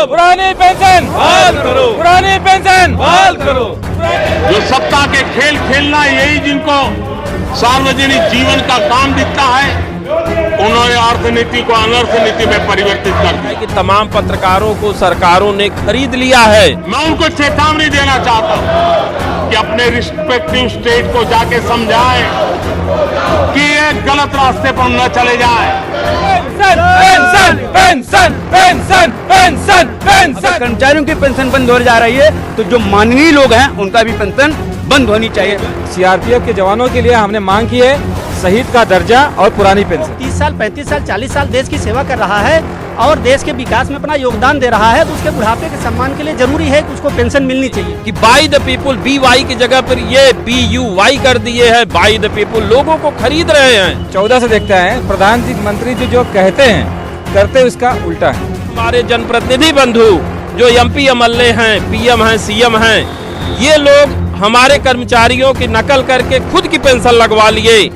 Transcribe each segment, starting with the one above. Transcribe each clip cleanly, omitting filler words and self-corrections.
पुरानी पेंशन बहाल करो, पुरानी पेंशन बहाल करो। जो सत्ता के खेल खेलना यही जिनको सार्वजनिक जीवन का काम दिखता है, उन्होंने अर्थनीति को अनर्थ नीति में परिवर्तित कर दिया। कि तमाम पत्रकारों को सरकारों ने खरीद लिया है। मैं उनको चेतावनी देना चाहता हूं कि अपने रिस्पेक्टिव स्टेट को जाके समझाएं कि ये गलत रास्ते पर न चले जाए। Pension pension pension pension pension. कर्मचारियों की पेंशन बंद हो जा रही है तो जो माननीय लोग हैं उनका भी पेंशन बंद होनी चाहिए। सीआरपीएफ के जवानों के लिए हमने मांग की है शहीद का दर्जा और पुरानी पेंशन। 30 साल 35 साल 40 साल देश की सेवा कर रहा है और देश के विकास में अपना योगदान दे रहा है, तो उसके बुढ़ापे के सम्मान के लिए जरूरी है कि उसको पेंशन मिलनी चाहिए। कि बाय द पीपुल BY की जगह पर ये BUY कर दिए है। बाय द पीपुल लोगों को खरीद रहे हैं। 14 से देखते हैं प्रधानमंत्री जी जो कहते हैं करते उसका उल्टा है। हमारे जनप्रतिनिधि बंधु जो MP MLA हैं, PM हैं, CM हैं, ये लोग हमारे कर्मचारियों की नकल करके खुद की पेंशन लगवा लिए।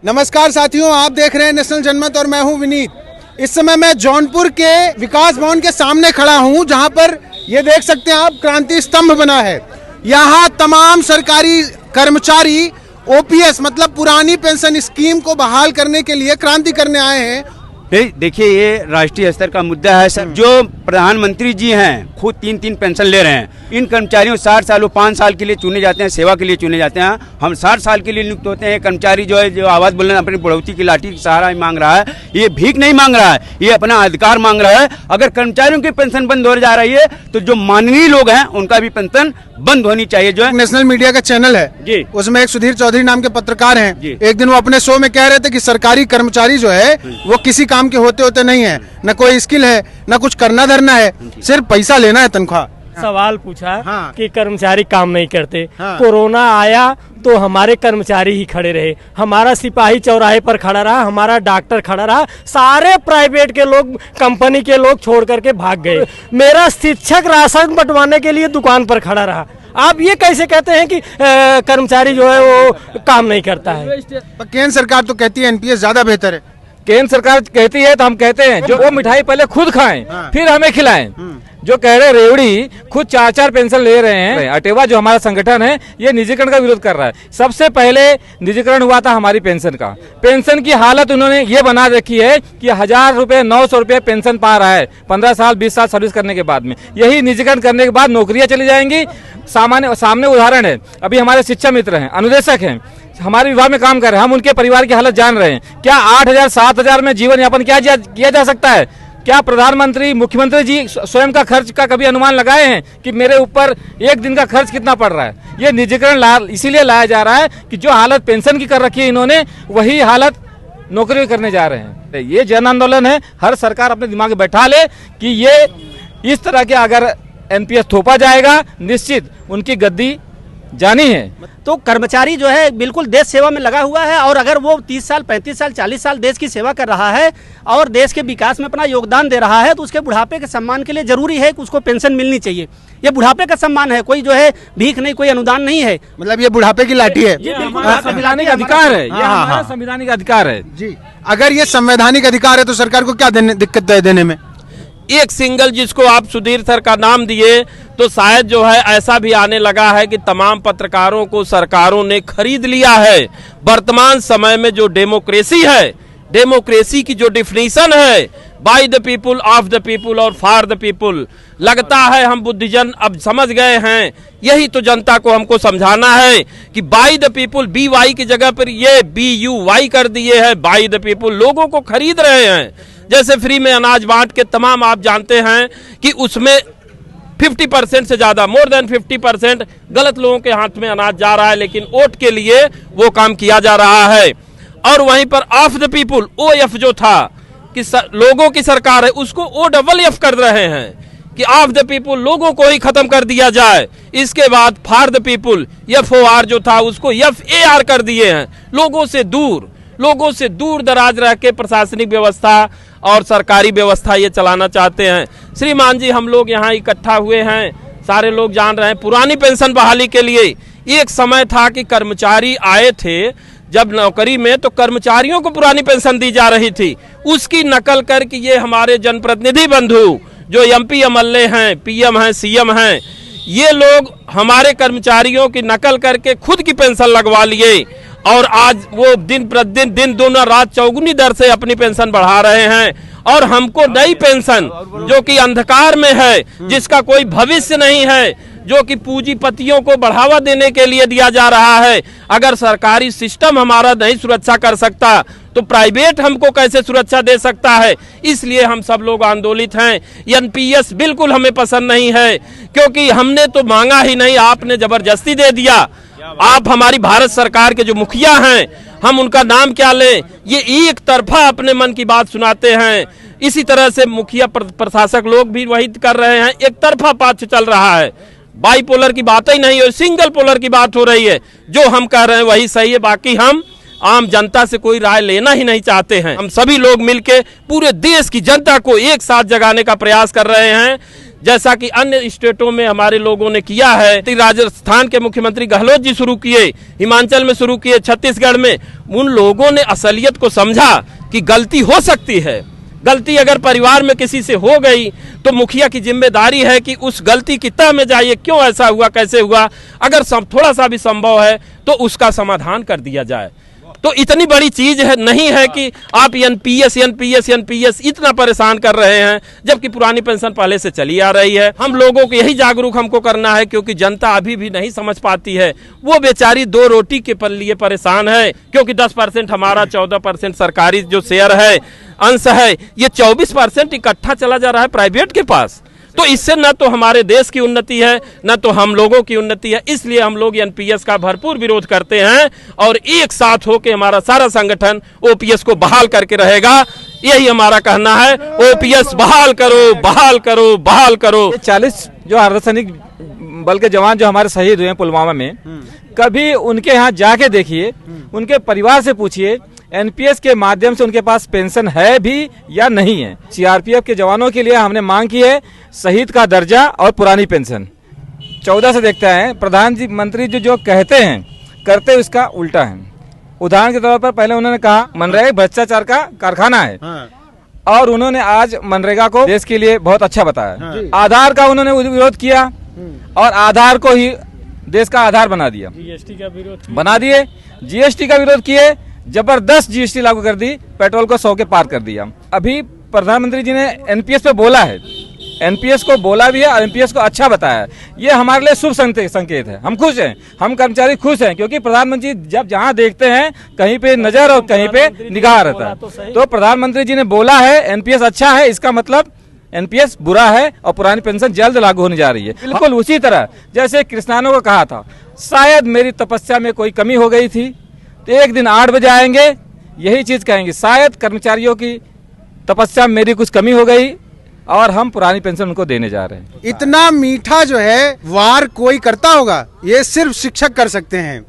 नमस्कार साथियों, आप देख रहे हैं नेशनल जनमत और मैं हूं विनीत। इस समय मैं जौनपुर के विकास भवन के सामने खड़ा हूं, जहां पर ये देख सकते हैं आप क्रांति स्तंभ बना है। यहां तमाम सरकारी कर्मचारी OPS मतलब पुरानी पेंशन स्कीम को बहाल करने के लिए क्रांति करने आए हैं। देखिए ये राष्ट्रीय स्तर का मुद्दा है सर। जो प्रधानमंत्री जी हैं खुद 3-3 पेंशन ले रहे हैं। इन कर्मचारियों 60 सालों 5 साल के लिए चुने जाते हैं, सेवा के लिए चुने जाते हैं। हम 60 साल के लिए नियुक्त होते हैं। कर्मचारी जो है जो आवाज बोलने अपनी बढ़ोतरी की लाठी की सहारा मांग रहा है, ये भीख नहीं मांग रहा है, ये अपना अधिकार मांग रहा है। अगर कर्मचारियों की पेंशन बंद हो जा रही है तो जो माननीय लोग हैं उनका भी पेंशन बंद होनी चाहिए। जो है नेशनल मीडिया का चैनल है जी, उसमें एक सुधीर चौधरी नाम के पत्रकार हैं। जी। एक दिन वो अपने शो में कह रहे थे कि सरकारी कर्मचारी जो है वो किसी काम के होते नहीं है, न कोई स्किल है, न कुछ करना धरना है, सिर्फ पैसा लेना है, तनख्वाह। सवाल पूछा हाँ। कि कर्मचारी काम नहीं करते। हाँ। कोरोना आया तो हमारे कर्मचारी ही खड़े रहे, हमारा सिपाही चौराहे पर खड़ा रहा, हमारा डॉक्टर खड़ा रहा, सारे प्राइवेट के लोग कंपनी के लोग छोड़ करके भाग गए। मेरा शिक्षक राशन बंटवाने के लिए दुकान पर खड़ा रहा। आप ये कैसे कहते हैं कि कर्मचारी जो है वो काम नहीं करता है? केंद्र सरकार तो कहती है NPS ज्यादा बेहतर है। केंद्र सरकार कहती है तो हम कहते हैं जो वो मिठाई पहले खुद खाएं फिर हमें खिलाएं। जो कह रहे रेवड़ी खुद 4-4 पेंशन ले रहे हैं। अटेवा जो हमारा संगठन है ये निजीकरण का विरोध कर रहा है। सबसे पहले निजीकरण हुआ था हमारी पेंशन का। पेंशन की हालत उन्होंने ये बना रखी है कि 1000 रुपए 900 रुपए पेंशन पा रहा है 15 साल 20 साल सर्विस करने के बाद में। यही निजीकरण करने के बाद नौकरियां चली जाएंगी। सामने उदाहरण है, अभी हमारे शिक्षा मित्र हैं, अनुदेशक हैं, हमारे विभाग में काम कर रहे हैं, हम उनके परिवार की हालत जान रहे हैं। क्या 8000 7000 में जीवन यापन किया जा सकता है? क्या प्रधानमंत्री मुख्यमंत्री जी स्वयं का खर्च का कभी अनुमान लगाए हैं कि मेरे ऊपर एक दिन का खर्च कितना पड़ रहा है? ये निजीकरण इसीलिए लाया जा रहा है कि जो हालत पेंशन की कर रखी है इन्होंने, वही हालत नौकरी करने जा रहे हैं। ये जन आंदोलन है। हर सरकार अपने दिमाग में बैठा ले कि ये इस तरह के अगर NPS थोपा जाएगा निश्चित उनकी गद्दी जानी है। तो कर्मचारी जो है बिल्कुल देश सेवा में लगा हुआ है और अगर वो 30 साल 35 साल 40 साल देश की सेवा कर रहा है और देश के विकास में अपना योगदान दे रहा है, तो उसके बुढ़ापे के सम्मान के लिए जरूरी है कि उसको पेंशन मिलनी चाहिए। ये बुढ़ापे का सम्मान है, कोई जो है भीख नहीं, कोई अनुदान नहीं है। मतलब ये बुढ़ापे की लाठी है। ये हमारा संवैधानिक अधिकार है। ये हमारा संवैधानिक अधिकार है जी। अगर ये संवैधानिक अधिकार है तो सरकार को क्या दिक्कत है देने में? एक सिंगल जिसको आप सुधीर सर का नाम दिए तो शायद जो है ऐसा भी आने लगा है कि तमाम पत्रकारों को सरकारों ने खरीद लिया है। वर्तमान समय में जो डेमोक्रेसी है, डेमोक्रेसी की जो डिफिनीशन है by the people, of the people और फॉर द पीपुल, लगता है हम बुद्धिजन अब समझ गए हैं। यही तो जनता को हमको समझाना है कि बाय द पीपुल BY की जगह पर ये BUY कर दिए है। बाय द पीपुल लोगों को खरीद रहे हैं। जैसे फ्री में अनाज बांट के तमाम आप जानते हैं कि उसमें 50% से ज्यादा, मोर देन 50% गलत लोगों के हाथ में अनाज जा रहा है, लेकिन वोट के लिए वो काम किया जा रहा है। और वहीं पर ऑफ द पीपुल OF जो था कि लोगों की सरकार है, उसको OFF कर रहे हैं कि ऑफ द पीपुल लोगों को ही खत्म कर दिया जाए। इसके बाद फॉर द पीपुल FOR जो था उसको FAR कर दिए हैं। लोगों से दूर दराज रह के प्रशासनिक व्यवस्था और सरकारी व्यवस्था ये चलाना चाहते हैं। श्रीमान जी, हम लोग यहाँ इकट्ठा हुए हैं, सारे लोग जान रहे हैं पुरानी पेंशन बहाली के लिए। एक समय था कि कर्मचारी आए थे जब नौकरी में तो कर्मचारियों को पुरानी पेंशन दी जा रही थी, उसकी नकल करके ये हमारे जनप्रतिनिधि बंधु जो एमपी एमएलए हैं, पीएम हैं, सीएम हैं, ये लोग हमारे कर्मचारियों की नकल करके खुद की पेंशन लगवा लिए और आज वो दिन प्रतिदिन दिन दूना रात चौगुनी दर से अपनी पेंशन बढ़ा रहे हैं। और हमको नई पेंशन जो कि अंधकार में है, जिसका कोई भविष्य नहीं है, जो कि पूंजीपतियों को बढ़ावा देने के लिए दिया जा रहा है, अगर सरकारी सिस्टम हमारा नहीं सुरक्षा कर सकता तो प्राइवेट हमको कैसे सुरक्षा दे सकता है। इसलिए हम सब लोग आंदोलित हैं। एनपीएस बिल्कुल हमें पसंद नहीं है, क्योंकि हमने तो मांगा ही नहीं, आपने जबरदस्ती दे दिया। आप हमारी भारत सरकार के जो मुखिया हैं, हम उनका नाम क्या लें, ये एक तरफा अपने मन की बात सुनाते हैं। इसी तरह से मुखिया प्रशासक लोग भी वही कर रहे हैं, एक तरफा बात चल रहा है, बाईपोलर की बात ही नहीं है, सिंगल पोलर की बात हो रही है। जो हम कह रहे हैं वही सही है, बाकी हम आम जनता से कोई राय लेना ही नहीं चाहते हैं। हम सभी लोग मिलके पूरे देश की जनता को एक साथ जगाने का प्रयास कर रहे हैं, जैसा कि अन्य स्टेटों में हमारे लोगों ने किया है। राजस्थान के मुख्यमंत्री गहलोत जी शुरू किए, हिमाचल में शुरू किए, छत्तीसगढ़ में। उन लोगों ने असलियत को समझा कि गलती हो सकती है। गलती अगर परिवार में किसी से हो गई तो मुखिया की जिम्मेदारी है कि उस गलती की तह में जाइए, क्यों ऐसा हुआ, कैसे हुआ, अगर थोड़ा सा भी संभव है तो उसका समाधान कर दिया जाए। तो इतनी बड़ी चीज है नहीं है कि आप एनपीएस इतना परेशान कर रहे हैं, जबकि पुरानी पेंशन पहले से चली आ रही है। हम लोगों को यही जागरूक हमको करना है, क्योंकि जनता अभी भी नहीं समझ पाती है। वो बेचारी 2 रोटी के लिए परेशान है, क्योंकि 10% हमारा, 14% सरकारी जो शेयर है, अंश है, ये 24% इकट्ठा चला जा रहा है प्राइवेट के पास। तो इससे न तो हमारे देश की उन्नति है, न तो हम लोगों की उन्नति है। इसलिए हम लोग एनपीएस का भरपूर विरोध करते हैं और एक साथ होकर हमारा सारा संगठन ओपीएस को बहाल करके रहेगा। यही हमारा कहना है, ओपीएस बहाल करो, बहाल करो, बहाल करो। 40 जो अर्धसैनिक बल के जवान जो हमारे शहीद हुए हैं पुलवामा में, कभी उनके यहाँ जाके देखिए, उनके परिवार से पूछिए एनपीएस के माध्यम से उनके पास पेंशन है भी या नहीं है। सीआरपीएफ के जवानों के लिए हमने मांग की है शहीद का दर्जा और पुरानी पेंशन। 14 से देखते हैं प्रधानमंत्री जो कहते हैं करते उसका उल्टा है। उदाहरण के तौर पर पहले उन्होंने कहा मनरेगा भ्रष्टाचार का कारखाना है, और उन्होंने आज मनरेगा को देश के लिए बहुत अच्छा बताया। आधार का उन्होंने विरोध किया और आधार को ही देश का आधार बना दिया। जीएसटी का विरोध बना दिए, जीएसटी का विरोध किए, जबरदस्त जीएसटी लागू कर दी, पेट्रोल को 100 के पार कर दिया। अभी प्रधानमंत्री जी ने एनपीएस पे बोला है, एनपीएस को बोला भी है और एनपीएस को अच्छा बताया है। ये हमारे लिए शुभ संकेत है। हम खुश हैं, हम कर्मचारी खुश हैं, क्योंकि प्रधानमंत्री जब जहां देखते हैं कहीं पे नजर और कहीं पे निगाह रहता है। तो प्रधानमंत्री जी ने बोला है एनपीएस अच्छा है, इसका मतलब एनपीएस बुरा है और पुरानी पेंशन जल्द लागू होने जा रही है। बिल्कुल उसी तरह जैसे कृष्णानों को कहा था, शायद मेरी तपस्या में कोई कमी हो गई थी तो एक दिन 8 बजे आएंगे, यही चीज कहेंगे, शायद कर्मचारियों की तपस्या में मेरी कुछ कमी हो गई और हम पुरानी पेंशन उनको देने जा रहे हैं। इतना मीठा जो है वार कोई करता होगा, ये सिर्फ शिक्षक कर सकते हैं।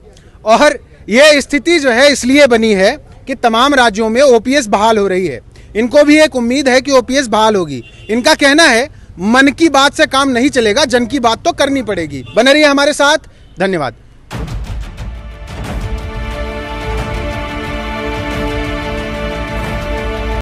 और ये स्थिति जो है इसलिए बनी है कि तमाम राज्यों में ओपीएस बहाल हो रही है। इनको भी एक उम्मीद है कि ओपीएस बहाल होगी। इनका कहना है मन की बात से काम नहीं चलेगा, जन की बात तो करनी पड़ेगी। बने रहिए हमारे साथ, धन्यवाद।